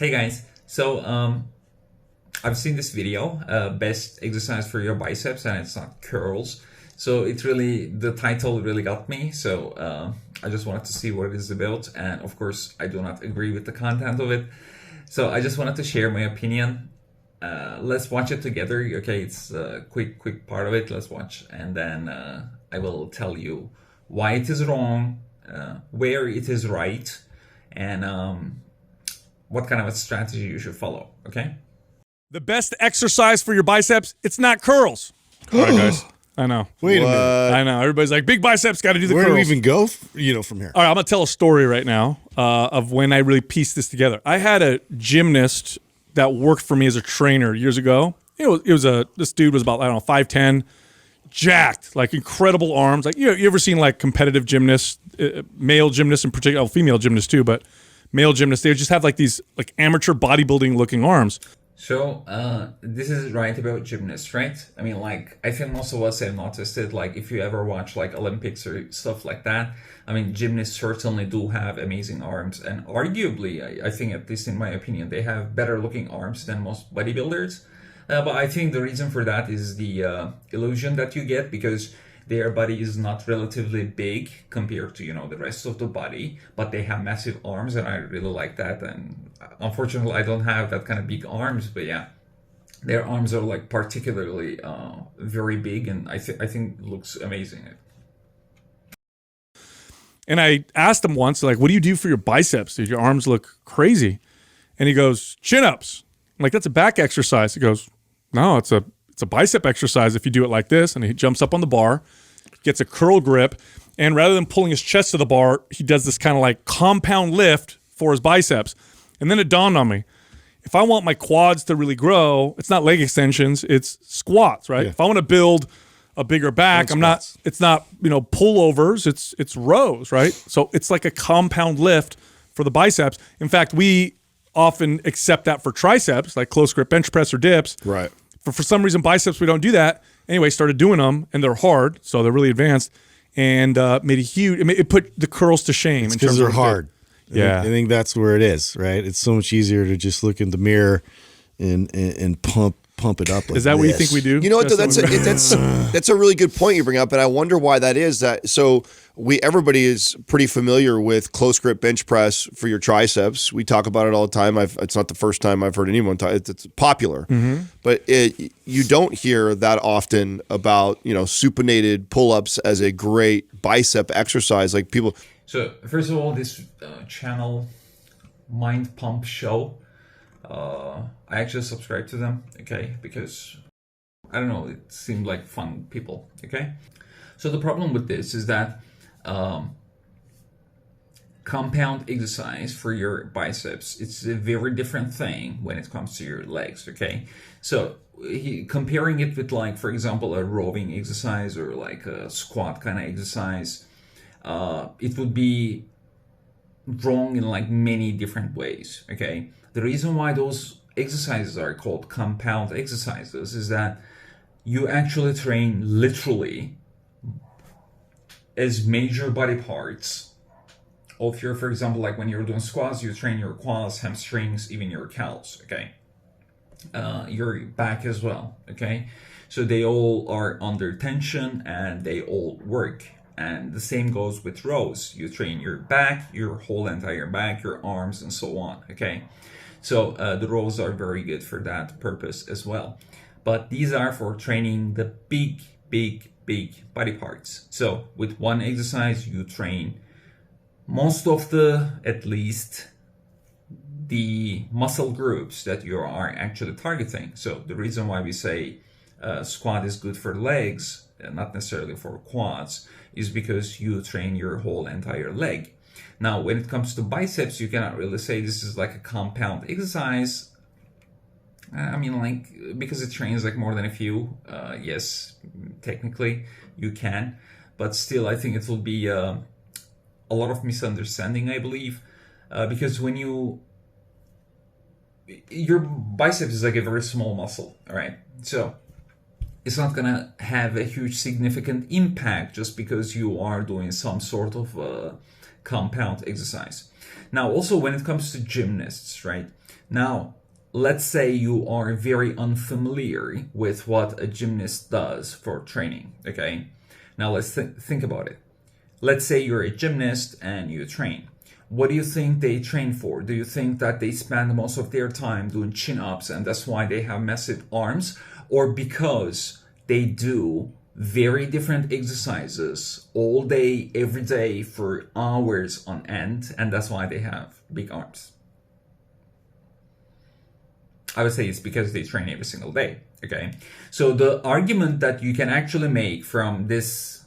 Hey guys, so I've seen this video, best exercise for your biceps, and it's not curls. So it's really, the title really got me. So I just wanted to see what it is about, and of course I do not agree with the content of it. So I just wanted to share my opinion. Let's watch it together. Okay, it's a quick part of it. Let's watch, and then I will tell you why it is wrong, where it is right, and what kind of a strategy you should follow, okay? The best exercise for your biceps, it's not curls. All right, guys. I know. Wait a minute. I know. Everybody's like, big biceps, got to do the Where curls. do we even go, from here? All right, I'm going to tell a story right now of when I really pieced this together. I had a gymnast that worked for me as a trainer years ago. This dude was about, I don't know, 5'10", jacked, like incredible arms. Like, you ever seen like competitive gymnasts, male gymnasts in particular, female gymnasts too, but male gymnasts, they would just have like these like amateur bodybuilding looking arms. So this is right about gymnasts, right? I mean, like, I think most of us have noticed it. Like, if you ever watch like Olympics or stuff like that, I mean, gymnasts certainly do have amazing arms, and arguably, I think, at least in my opinion, they have better looking arms than most bodybuilders. But I think the reason for that is the illusion that you get, because their body is not relatively big compared to, the rest of the body, but they have massive arms, and I really like that. And unfortunately, I don't have that kind of big arms, but yeah, their arms are like particularly very big, and I think looks amazing. And I asked him once, like, what do you do for your biceps? Your arms look crazy. And he goes, chin-ups. I'm like, that's a back exercise. He goes, no, it's a bicep exercise if you do it like this. And he jumps up on the bar, gets a curl grip, and rather than pulling his chest to the bar, he does this kind of like compound lift for his biceps. And then it dawned on me, if I want my quads to really grow, it's not leg extensions, it's squats, right? Yeah. If I want to build a bigger back, it's not pullovers, it's rows, right? So it's like a compound lift for the biceps. In fact, we often accept that for triceps, like close grip bench press or dips. Right. For some reason, biceps, we don't do that. Anyway, started doing them, and they're hard, so they're really advanced, and made a huge, it put the curls to shame. Because they're hard. Yeah. I think that's where it is, right? It's so much easier to just look in the mirror and pump it up like Is that what you think we do? You know what, though? That's a really good point you bring up, and I wonder why that is. So everybody is pretty familiar with close grip bench press for your triceps. We talk about it all the time. It's not the first time I've heard anyone talk. It's popular, but you don't hear that often about supinated pull-ups as a great bicep exercise. Like people. So first of all, this channel, Mind Pump Show, I actually subscribe to them, okay, because I don't know, it seemed like fun people, okay. So the problem with this is that compound exercise for your biceps, it's a very different thing when it comes to your legs, okay. So comparing it with, like, for example, a rowing exercise or like a squat kind of exercise, it would be wrong in like many different ways, okay. The reason why those exercises are called compound exercises is that you actually train literally as major body parts of your, for example, like when you're doing squats, you train your quads, hamstrings, even your calves, okay? Your back as well, okay? So they all are under tension and they all work. And the same goes with rows. You train your back, your whole entire back, your arms, and so on, okay? So the rows are very good for that purpose as well. But these are for training the big body parts. So with one exercise, you train most of at least the muscle groups that you are actually targeting. So the reason why we say squat is good for legs, not necessarily for quads, is because you train your whole entire leg. Now, when it comes to biceps, you cannot really say this is like a compound exercise. I mean, like, because it trains like more than a few, yes, technically you can, but still I think it will be a lot of misunderstanding, I believe, because when your biceps is like a very small muscle, all right? So it's not gonna have a huge significant impact just because you are doing some sort of compound exercise. Now, also when it comes to gymnasts, right? Now, let's say you are very unfamiliar with what a gymnast does for training, okay? Now, let's think about it. Let's say you're a gymnast and you train. What do you think they train for? Do you think that they spend most of their time doing chin-ups and that's why they have massive arms? Or because they do very different exercises all day, every day for hours on end, and that's why they have big arms? I would say it's because they train every single day, okay? So the argument that you can actually make from this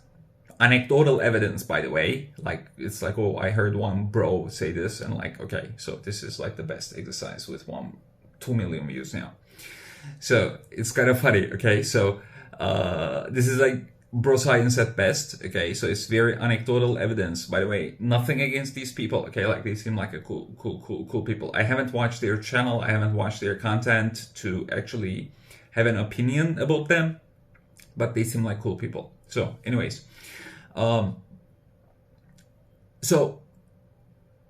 anecdotal evidence, by the way, like it's like, oh, I heard one bro say this and like, okay, so this is like the best exercise with 2 million views now. So it's kind of funny, okay? So this is like bro science at best, okay? So it's very anecdotal evidence. By the way, nothing against these people, okay? Like they seem like a cool people. I haven't watched their channel. I haven't watched their content to actually have an opinion about them, but they seem like cool people. So anyways, so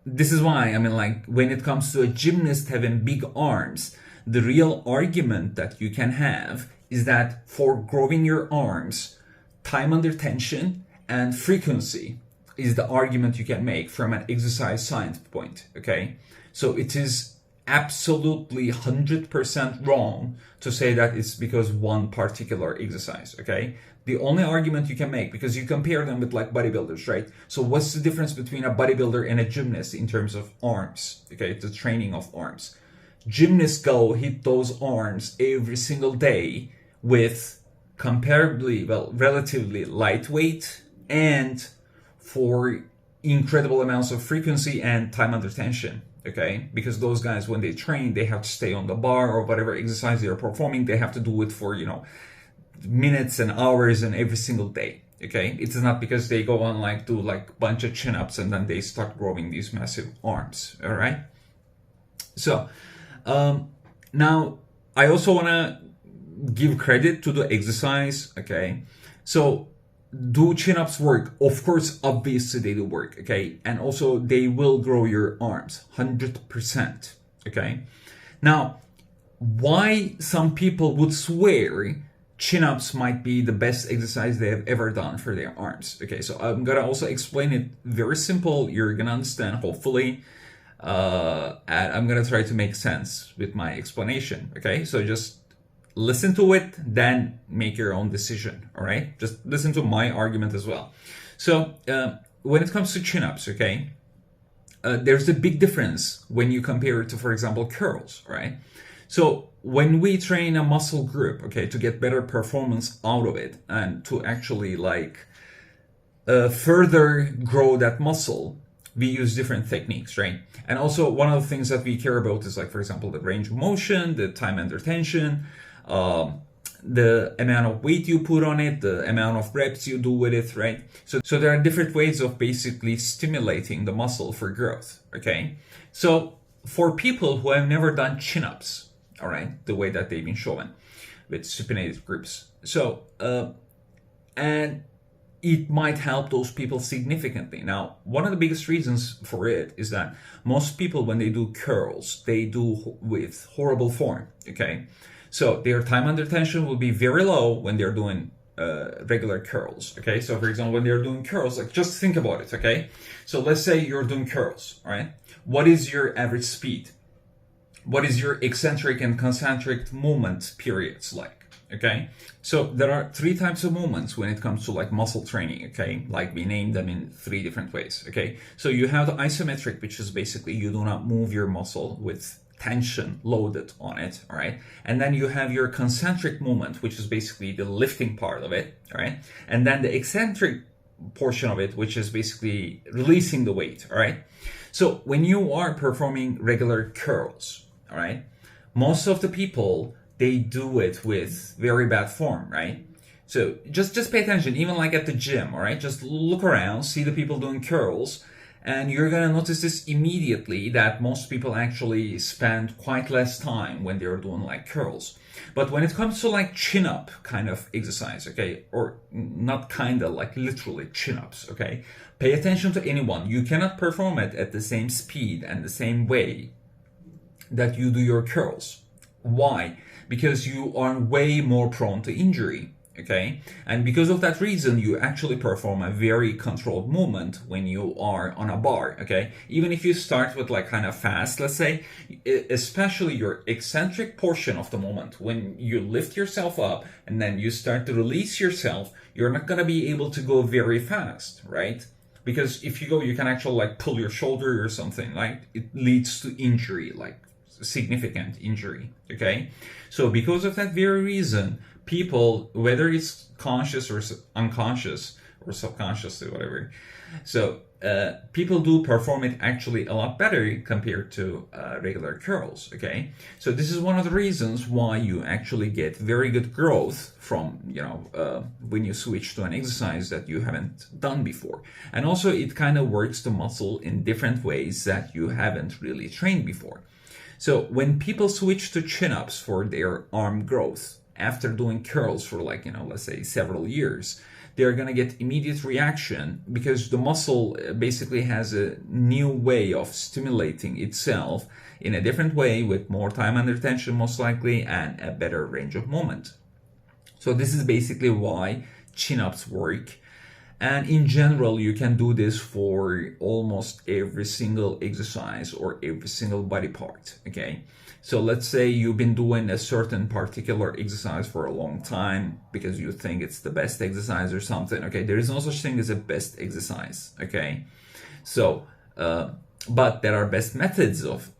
this is why, I mean, like when it comes to a gymnast having big arms, the real argument that you can have is that for growing your arms, time under tension and frequency is the argument you can make from an exercise science point, okay? So it is absolutely 100% wrong to say that it's because one particular exercise, okay? The only argument you can make, because you compare them with like bodybuilders, right? So what's the difference between a bodybuilder and a gymnast in terms of arms, okay? The training of arms. Gymnasts go hit those arms every single day with comparably, well, relatively lightweight and for incredible amounts of frequency and time under tension, okay? Because those guys, when they train, they have to stay on the bar or whatever exercise they are performing. They have to do it for, you know, minutes and hours and every single day, okay? It's not because they go on like do like bunch of chin-ups and then they start growing these massive arms, all right? So now I also want to give credit to the exercise, okay? So do chin-ups work? Of course, obviously they do work, okay? And also they will grow your arms 100%, okay? Now, why some people would swear chin-ups might be the best exercise they have ever done for their arms, okay? So I'm gonna also explain it very simple. You're gonna understand, hopefully, and I'm gonna try to make sense with my explanation, okay? So just listen to it, then make your own decision, all right? Just listen to my argument as well. So when it comes to chin-ups, okay, there's a big difference when you compare it to, for example, curls, right? So when we train a muscle group, okay, to get better performance out of it and to actually like further grow that muscle, we use different techniques, right? And also one of the things that we care about is like, for example, the range of motion, the time under tension, the amount of weight you put on it, the amount of reps you do with it, right? So there are different ways of basically stimulating the muscle for growth, okay? So for people who have never done chin-ups, all right, the way that they've been shown with supinated groups. So, and it might help those people significantly. Now, one of the biggest reasons for it is that most people, when they do curls, they do with horrible form, okay? So their time under tension will be very low when they're doing regular curls, okay? So for example, when they're doing curls, like just think about it, okay? So let's say you're doing curls, right? What is your average speed? What is your eccentric and concentric movement periods like, okay? So there are 3 types of movements when it comes to like muscle training, okay? Like we named them in 3 different ways, okay? So you have the isometric, which is basically you do not move your muscle with tension loaded on it, all right? And then you have your concentric movement, which is basically the lifting part of it, all right? And then the eccentric portion of it, which is basically releasing the weight, all right? So when you are performing regular curls, all right, most of the people, they do it with very bad form, right? So just pay attention, even like at the gym, all right? Just look around, see the people doing curls, And you're going to notice this immediately, that most people actually spend quite less time when they're doing like curls. But when it comes to like chin up kind of exercise, okay, or not kind of, like literally chin ups, okay, pay attention to anyone. You cannot perform it at the same speed and the same way that you do your curls. Why? Because you are way more prone to injury. Okay, and because of that reason, you actually perform a very controlled movement when you are on a bar. Okay, even if you start with like kind of fast, let's say, especially your eccentric portion of the movement, when you lift yourself up and then you start to release yourself, you're not going to be able to go very fast, right? Because if you go, you can actually like pull your shoulder or something, like it leads to injury, like significant injury. Okay, so because of that very reason, people, whether it's conscious or unconscious or subconsciously, whatever, so people do perform it actually a lot better compared to regular curls. Okay, so this is one of the reasons why you actually get very good growth from, you know, when you switch to an exercise that you haven't done before. And also it kind of works the muscle in different ways that you haven't really trained before. So when people switch to chin-ups for their arm growth after doing curls for like, you know, let's say several years, they're going to get immediate reaction because the muscle basically has a new way of stimulating itself in a different way with more time under tension most likely and a better range of movement. So this is basically why chin-ups work. And in general, you can do this for almost every single exercise or every single body part, okay? So let's say you've been doing a certain particular exercise for a long time because you think it's the best exercise or something, okay? There is no such thing as a best exercise, okay? So, but there are best methods of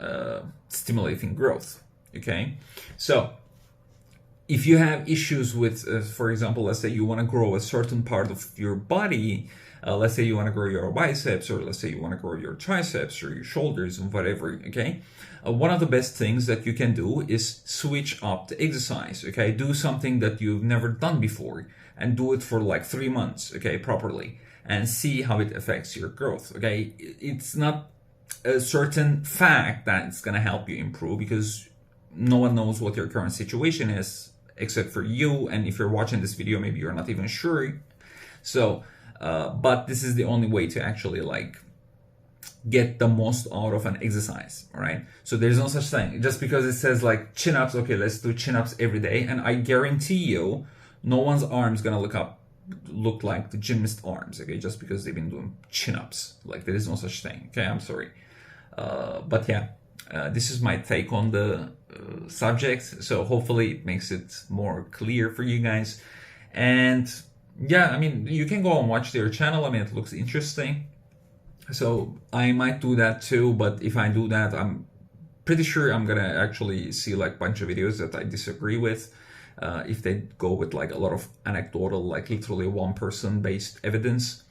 stimulating growth, okay? So, if you have issues with, for example, let's say you want to grow a certain part of your body, let's say you want to grow your biceps, or let's say you want to grow your triceps or your shoulders and whatever, okay? One of the best things that you can do is switch up the exercise, okay? Do something that you've never done before and do it for like 3 months, okay, properly, and see how it affects your growth, okay? It's not a certain fact that it's going to help you improve because no one knows what your current situation is except for you, and if you're watching this video, maybe you're not even sure. So, but this is the only way to actually like get the most out of an exercise, all right? So there's no such thing. Just because it says like chin-ups, okay, let's do chin-ups every day, and I guarantee you, no one's arm's gonna look like the gymnast arms, okay, just because they've been doing chin-ups. Like there is no such thing, okay? I'm sorry. But yeah, this is my take on the subject, so hopefully it makes it more clear for you guys. And yeah, I mean, you can go and watch their channel. I mean, it looks interesting, so I might do that too. But if I do that, I'm pretty sure I'm gonna actually see like a bunch of videos that I disagree with, if they go with like a lot of anecdotal, like literally one person based evidence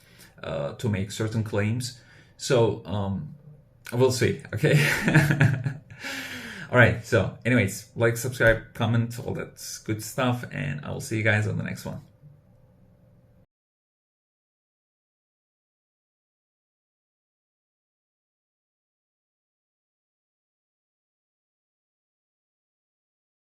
to make certain claims. So we'll see, okay? All right, so anyways, like, subscribe, comment, all that good stuff, and I will see you guys on the next one.